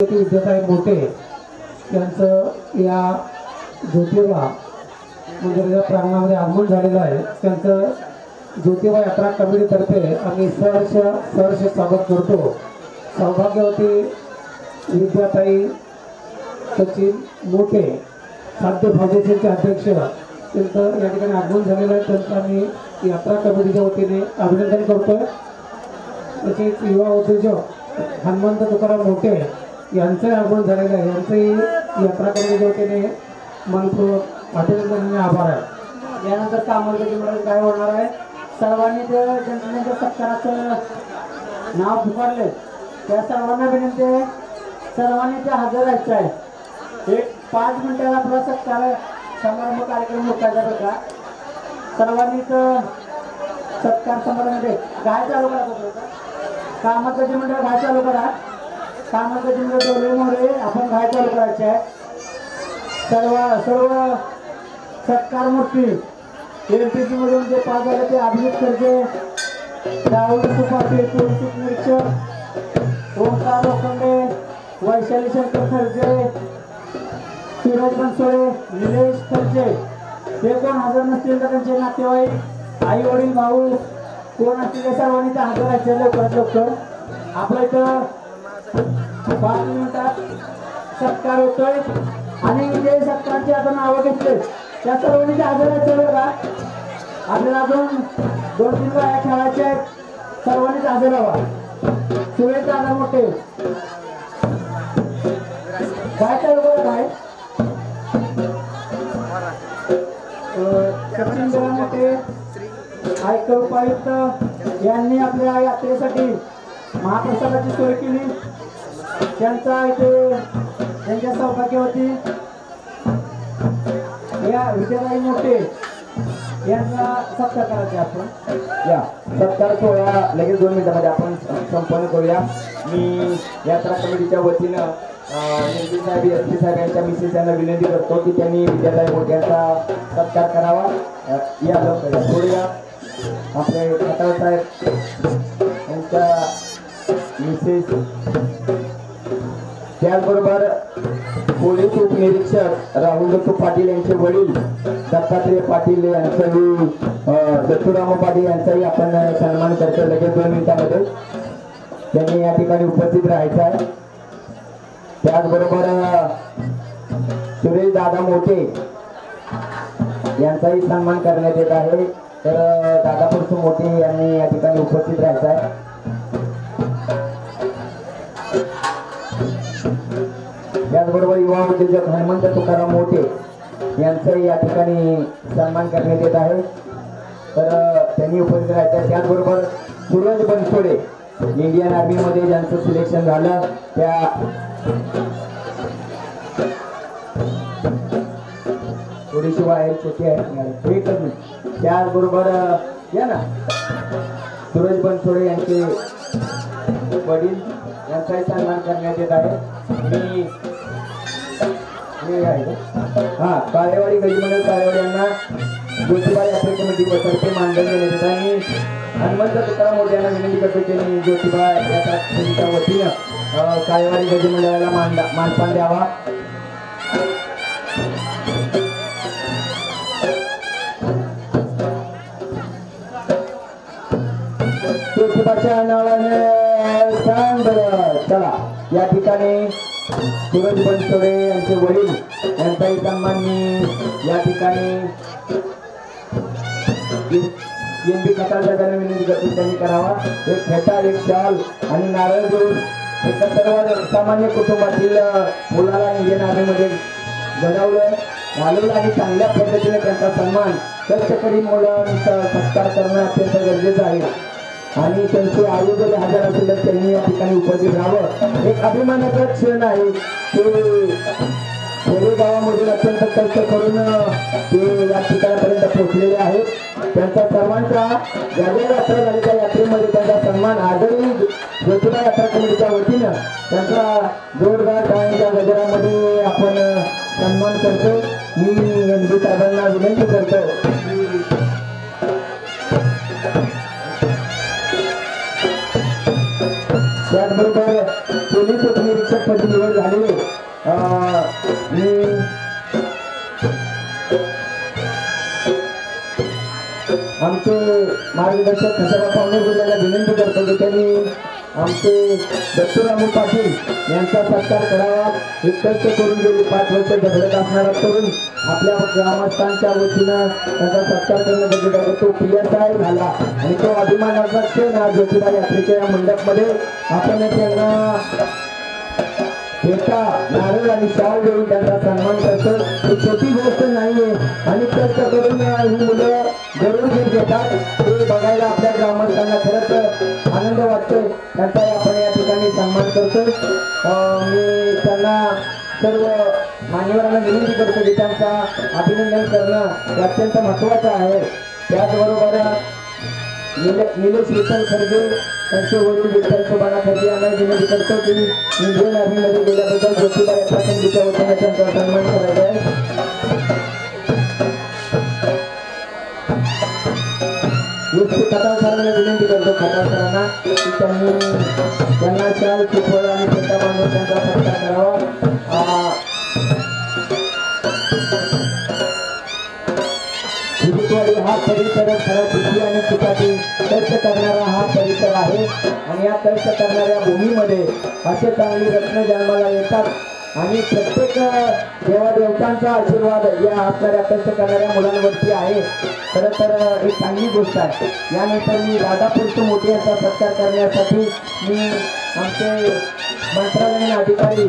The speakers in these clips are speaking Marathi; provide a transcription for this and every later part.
विद्याताई मोठे त्यांचं या ज्योतिबा मंदिराच्या प्रांगणामध्ये आगमन झालेलं आहे। त्यांचं ज्योतिबा यात्रा कमिटीतर्फे आम्ही सहर्ष स्वागत करतो। सौभाग्यवती विद्याताई सचिन मोठे साध्य फाउंडेशनचे अध्यक्ष त्यांचं या ठिकाणी आगमन झालेलं आहे। त्यांचं आम्ही यात्रा कमिटीच्या वतीने अभिनंदन करतोय। तसेच युवा उद्योजक हनुमंत तुकाराम मोठे यांचं आगमन झालेलं आहे। यांचंही यात्रा कमिटीच्या वतीने मनपूर्वक अभिनंदन आणि आभार आहे। यानंतर कामगारांची मंडळ काय होणार आहे, सर्वांनी ते जनतेच्या सत्काराचं नाव पुकारले त्या सर्वांना विनंती आहे, सर्वांनी ते हजर राहायचं आहे। एक 5 मिनिटाला आपला सत्कार समारंभ कार्यक्रम मुक्कायचा बघा। सर्वांनी सत्कार समारंभामध्ये गाय चालू करा। कामगारांची मंडळ गाय चालू करा। कामगारांची मंडळ डोले मोरे आपण गाय चालू करायचे आहे। सर्व सत्कार मूर्ती एलपीजी मधून जे पास झाले ते अभिजित खर्चे, राहुल सुपाटे, पोलीस निरीक्षक ओंकार लोखंडे, वैशाली शंकर खर्चे, सूरज बनसोडे, निलेश खर्चे हे कोण हजर नसतील तर त्यांचे नातेवाईक आई वडील भाऊ कोण असतील ते सर्वांनी ते हजर राहायचे लवकरात लवकर। आपल्या इथं 5 मिनिटात सत्कार होतोय आणि जे सत्कारचे आपण नावं घेतले त्या सर्वांनी हजर राहायचं बघा। आपल्याला अजून 2-3 गाड्या खेळायच्या आहेत, सर्वांनीच हजर राहा। सुरेश दादा मोठे काय चालू बघा काय सचिन दादा मोठे आयकर उपायुक्त यांनी आपल्या यात्रेसाठी महाप्रसादाची सोय केली। त्यांचा इथे त्यांच्या सौभाग्यवती या विद्याताई मोठे यांचा सत्कार करायचा आपण। या सत्कार सोहळा लगेच 2 मिनिटांमध्ये आपण संपन्न करूया। मी यात्रा कमिटीच्या वतीनं एमपी साहेब एसपी साहेब यांच्या मिसेस यांना विनंती करतो की त्यांनी विद्याताई मोठे यांचा सत्कार करावा। या लवकर थोड्या आपले खताळ साहेब यांच्या मिसेस, त्याचबरोबर पोलीस उपनिरीक्षक राहुल पाटील यांचे वडील दत्तात्रय पाटील यांचाही दत्तूराम पाटील यांचाही आपण सन्मान करतो। लगेच 2 मिनिटांमध्ये त्यांनी या ठिकाणी उपस्थित राहायचं आहे। त्याचबरोबर सुरेश दादा मोठे यांचाही सन्मान करण्यात येत आहे। तर दादा पुरुष मोठे यांनी या ठिकाणी उपस्थित राहायचं आहे। त्याचबरोबर युवा उद्योजक हनुमंत तुकाराम मोठे यांचाही या ठिकाणी सन्मान करण्यात येत आहे। तर त्यांनी उपस्थित राहायचं आहे। त्याचबरोबर सूरज बनसोडे इंडियन आर्मी मध्ये ज्यांचं सिलेक्शन झालं त्या थोडीशी बाहेर छोटी आहे एकच मिनिट। त्याचबरोबर या ना सूरज बनसोडे यांचे वडील यांचाही सन्मान करण्यात येत आहे। हा काळेवाडी गजमंडळ काळेवाडी यांना ज्योतिबा यात्रा कमिटी तर्फे मानधन देण्यात येत आहे। हनुमंत तुकाराम मोठे यांना विनंती करतो की ज्योतिबा यात्रा कमिटीच्या वतीनं काळेवाडी गजमंडळाला मानपान द्यावा। ज्योतिबाच्या नावाने चला या ठिकाणी सूरज बनसोडे यांचे वडील यांचाही सन्मान मी या ठिकाणी एमपी खताळदादांना विनंती करतो त्यांनी करावा। एक फेटा, एक शाल आणि नारळ देऊन एका सर्व सामान्य कुटुंबातील मुलाला इंडियन आर्मीमध्ये घडवलं घालवलं आणि चांगल्या पद्धतीने त्यांचा सन्मान कष्टकरी मुलांचा सत्कार करणं अत्यंत गरजेचं आहे। आणि त्यांचे आयोजक हजर असेल तर त्यांनी या ठिकाणी उपस्थित राहावं। एक अभिमानाचा क्षण आहे की खेडेगावामधून अत्यंत कष्ट करून ते या ठिकाणापर्यंत पोहोचलेले आहेत। त्यांचा सर्वांचा ज्या यात्रा झाली त्या यात्रेमध्ये त्यांचा सन्मान आजही ज्योतिबा यात्रा कमिटीच्या वतीनं त्यांचा जोरदार टाळ्यांच्या गजरामध्ये आपण सन्मान करतो। मी एमपी साहेबांना विनंती करतो त्याचबरोबर पोलीस उपनिरीक्षक पदी निवड उपस्थित झालेले मी आमचे मार्गदर्शक खशाबा पाहुणे बोलायला विनंती करतो की त्यांनी आमचे दत्तूरामू पाटील यांचा सत्कार करावा. एक कष्ट करून गेली 5 वर्ष झगडत असणारा तरुण आपल्या ग्रामस्थांच्या वतीनं त्यांचा सत्कार करणं गरजेचं आहे. तो प्रियसाहेब झाला आणि तो अभिमानाचा क्षण हा ज्योतिबा यात्रेच्या या मंडपमध्ये आपण त्यांना फेटा नारळ आणि शाल देऊन त्यांचा सन्मान करतो. ही छोटी गोष्ट नाहीये आणि कष्ट करून ही मुलं जरूर घेतात. ते बघायला आपल्या ग्रामस्थांना खरंच आनंद वाटतोय. त्यांचा आपण या ठिकाणी सन्मान करतोय. मी त्यांना सर्व मान्यवरांना विनंती करतो की त्यांचा अभिनंदन करणं हे अत्यंत महत्त्वाचं आहे. त्याचबरोबर निलेश विठ्ठल खर्गे त्यांचे वडील विठ्ठल सुबाना खर्गे यांना विनंती करतो की इंडियन आर्मीमध्ये गेल्याबद्दल ज्योतिबा यात्रा समितीच्या वतीने त्यांचा सन्मान करायचा आहे. खताळ सरांना विनंती करतो खताळ सरांना की त्यांना शाल चिपळ आणि फेटा बांधून त्यांचा सत्कार करावा. हा परिसर खरा कृषी आणि पिकाची कष्ट करणारा हा परिसर आहे आणि या कष्ट करणाऱ्या भूमीमध्ये असे चांगली रत्न जन्माला येतात आणि प्रत्येक देवादेवतांचा आशीर्वाद या असणाऱ्या कष्ट करणाऱ्या मुलांवरती आहे. खरं तर एक चांगली गोष्ट आहे. यानंतर मी राधापूरचे मोठे यांचा सत्कार करण्यासाठी मी आमचे मंत्रालयीन अधिकारी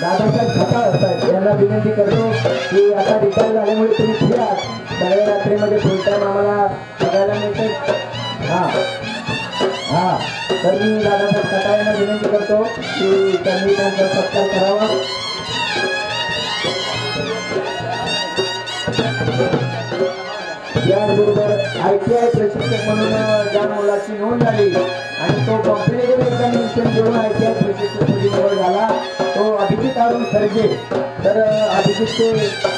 दादासाहेब खताळ असतात यांना विनंती करतो की आता रिटायर झाल्यामुळे तुम्ही फ्री आहात. सगळ्या यात्रेमध्ये फुल टाईम आम्हाला बघायला मिळते. हां तर मी दादासाहेब खताळ यांना विनंती करतो की त्यांनी त्यांचा सत्कार करावा. याचबरोबर ITI प्रशिक्षक म्हणून ज्या मुलाची नोंद झाली आणि तो कॉम्पिटेटिव्ह एक्झामिनेशन देऊन ITI प्रशिक्षकपदी निवड झाला तो अभिजित अरुण खर्गे. तर अभिजितचे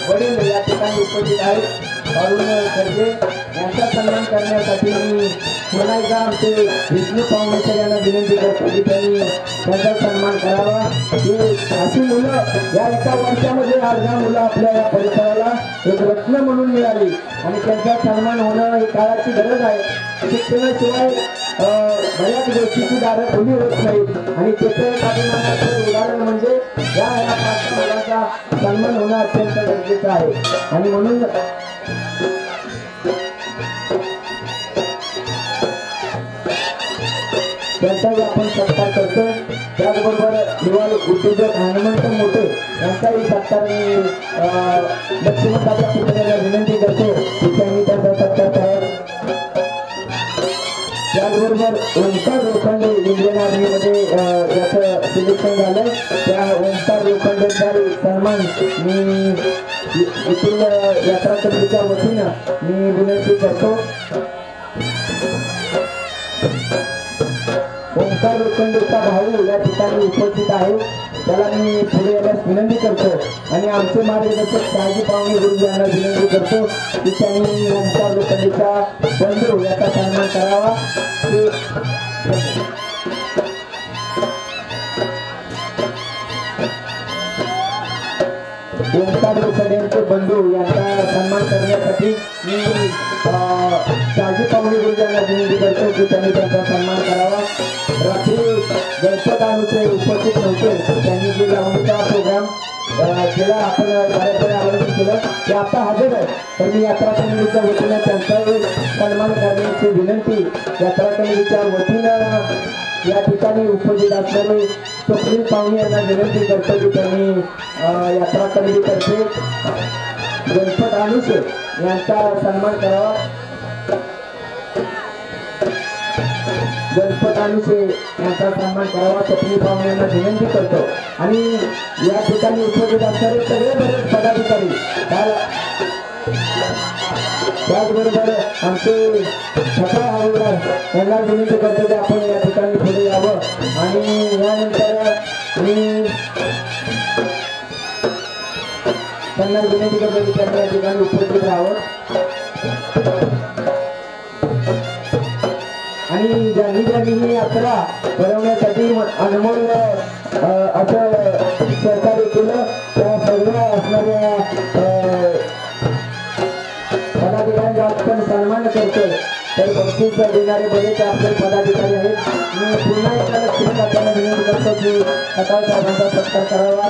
वडील या ठिकाणी उपस्थित आहेत. अरुण खर्गे यांचा सन्मान करण्यासाठी मी पुन्हा एकदा आमचे विष्णू फाउंडेशन यांना विनंती करतो की त्यांनी त्यांचा सन्मान करावा. की अशी मुलं या एका वर्षामध्ये आज या मुलं आपल्या या परिसराला एक रत्न म्हणून मिळाली आणि त्यांचा सन्मान होणं ही काळाची गरज आहे. शिक्षणाशिवाय बऱ्याच गोष्टीची दारं खुली होत नाहीत आणि त्याचं एक अभिमानाचं उदाहरण म्हणजे या 5 मुलांचा सन्मान होणं अत्यंत गरजेचं आहे. आणि म्हणून त्यांचाही आपण सत्कार करतो. त्याचबरोबर युवा उद्योजक हनुमंत मोठे यांचाही सत्कार मी लक्ष्मणदादा पुतळ्याला विनंती करतो की त्यांनी त्यांचा सत्कार करावा. त्याचबरोबर ओंकार लोखंडे इंडियन आर्मीमध्ये याचं सिलेक्शन झालं. त्या ओंकार लोखंडेचा सन्मान मी येथील यात्रा समितीच्या वतीनं मी विनंती करतो. ओंकार लोखंडेचा भाऊ या ठिकाणी उपस्थित आहे. त्याला मी पुढे येण्यास विनंती करतो आणि आमचे मार्गदर्शक शहाजी पाहुणे गुरुजी यांना विनंती करतो की त्यांनी ओंकार लोखंडेचा बंधू याचा सन्मान करावा. ओंकार लोखंडेंचे बंधू यांचा सन्मान करण्यासाठी मी शहाजी पाहुणे गुरुजी यांना विनंती करतो की त्यांनी त्यांचा सन्मान करावा. रात्री गणपत अनुचे उपस्थित नव्हते. त्यांनी जे लावणीचा प्रोग्राम केला आपण कार्यक्रम आयोजित केलं ते आता हजर आहे. तर मी यात्रा कमिटीच्या वतीनं त्यांचा सन्मान करण्याची विनंती यात्रा कमिटीच्या वतीनं या ठिकाणी उपस्थित असलेले स्वप्नील पाहुणे यांना विनंती करतो की त्यांनी यात्रा कमिटीतर्फे गणपत अनुचे यांचा सन्मान करावा. गणपत अनुचे यांचा सन्मान करावा स्वप्नील पाहुणे यांना विनंती करतो. आणि या ठिकाणी उपस्थित असणारे सगळे बरेच पदाधिकारी त्याचबरोबर आमचे छटा हवालदार यांना विनंती करतो की आपण या ठिकाणी पुढे यावं. आणि यानंतर मी त्यांना विनंती करतो की त्यांनी या ठिकाणी उपस्थित राहावं. आणि आणि ज्यांनी ही यात्रा भरवण्यासाठी अनमोल असं सहकार्य केलं त्या सर्व असणाऱ्या पदाधिकाऱ्यांचा आपण सन्मान करतोय. तर बक्षीस देणारे बरेच आपले पदाधिकारी आहेत. मी पुन्हा एकदा लक्ष्मी काकांना विनंती करतो की खताळ साहेबांचा सत्कार करावा.